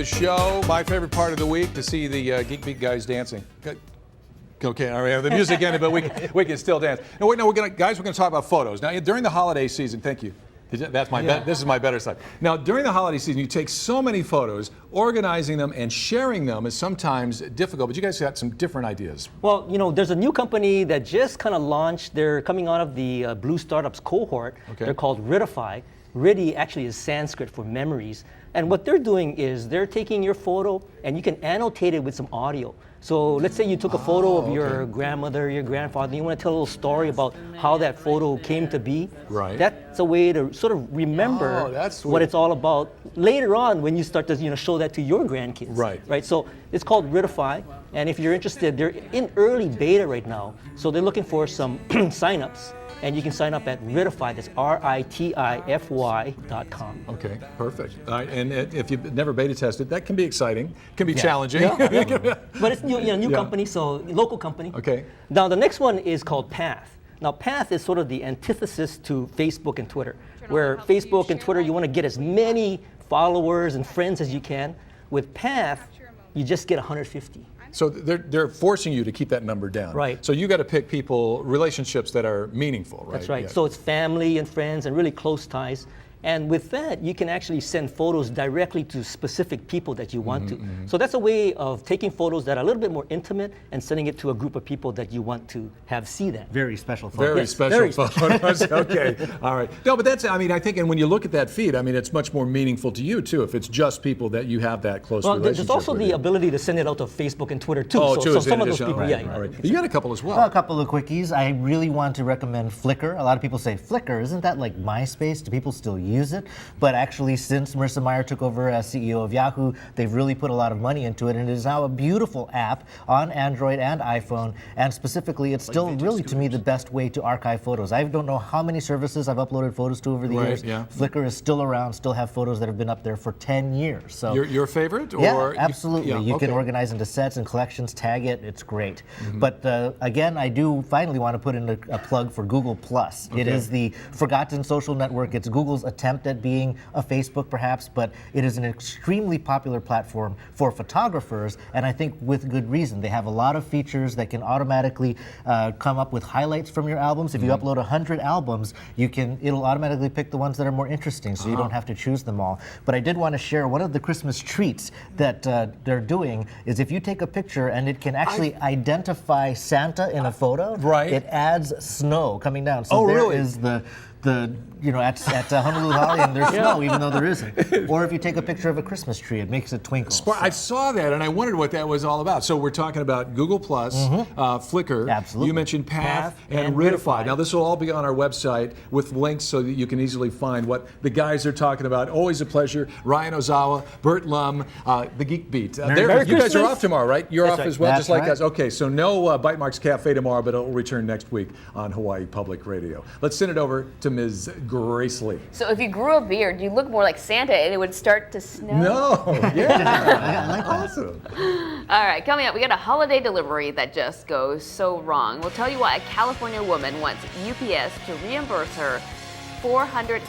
the show. My favorite part of the week to see the Geek Beat guys dancing. Okay, all right, the music ended, but we can still dance. No, we're gonna talk about photos. Now, during the holiday season, thank you. That's my this is my better side. Now, during the holiday season, you take so many photos, organizing them and sharing them is sometimes difficult, but you guys got some different ideas. Well, there's a new company that just kind of launched. They're coming out of the Blue Startups cohort. Okay. They're called Ritify. Riti actually is Sanskrit for memories. And what they're doing is they're taking your photo and you can annotate it with some audio. So let's say you took a photo of your grandmother, your grandfather, and you want to tell a little story about how that photo came to be. Right. That's a way to sort of remember what it's all about later on when you start to show that to your grandkids. Right. Right. So it's called Ritify, and if you're interested, they're in early beta right now. So they're looking for some signups. And you can sign up at Ritify, that's RITIFY.com. Okay, perfect. All right, and if you've never beta tested, that can be exciting, can be challenging. But it's new company, so local company. Okay. Now the next one is called Path. Now Path is sort of the antithesis to Facebook and Twitter, where Facebook and Twitter, you want to get as many followers and friends as you can. With Path, you just get 150. So they're forcing you to keep that number down. Right. So you got to pick relationships that are meaningful, right? That's right. Yeah. So it's family and friends and really close ties. And with that, you can actually send photos directly to specific people that you want to. So that's a way of taking photos that are a little bit more intimate and sending it to a group of people that you want to have see that. Very special photos. Very special photos. Okay. All right. No, but that's, I think, and when you look at that feed, it's much more meaningful to you, too, if it's just people that you have that close relationship there's also the ability to send it out to Facebook and Twitter, too. Oh, so some of those people, All right. You got a couple as well. Well, a couple of quickies. I really want to recommend Flickr. A lot of people say, Flickr, isn't that like MySpace? Do people still use it? But actually, since Marissa Mayer took over as CEO of Yahoo, they've really put a lot of money into it, and it is now a beautiful app on Android and iPhone, and specifically, it's still really, to me, the best way to archive photos. I don't know how many services I've uploaded photos to over the years. Yeah. Flickr is still around, still have photos that have been up there for 10 years. So your favorite? Yeah, absolutely. You can organize into sets and collections, tag it, it's great. But again, I do finally want to put in a plug for Google+. It is the forgotten social network. It's Google's attempt at being a Facebook perhaps, but it is an extremely popular platform for photographers, and I think with good reason. They have a lot of features that can automatically come up with highlights from your albums. If you upload 100 albums, it'll automatically pick the ones that are more interesting, so you don't have to choose them all. But I did want to share one of the Christmas treats that they're doing is if you take a picture and it can actually identify Santa in a photo, it adds snow coming down. So there is at Honolulu Holly, and there's snow even though there isn't. Or if you take a picture of a Christmas tree, it makes it twinkle. I saw that and I wondered what that was all about. So we're talking about Google+, Flickr. Absolutely. You mentioned Path and Ritify. Now this will all be on our website with links so that you can easily find what the guys are talking about. Always a pleasure. Ryan Ozawa, Burt Lum, the Geek Beat. You guys are off tomorrow, right? You're off as well, just like us. Okay, so no Bytemarks Cafe tomorrow, but it will return next week on Hawaii Public Radio. Let's send it over to Ms. Grace Lee. So if you grew a beard, you look more like Santa and it would start to snow. No, yeah. Awesome. All right, coming up, we got a holiday delivery that just goes so wrong. We'll tell you why a California woman wants UPS to reimburse her $400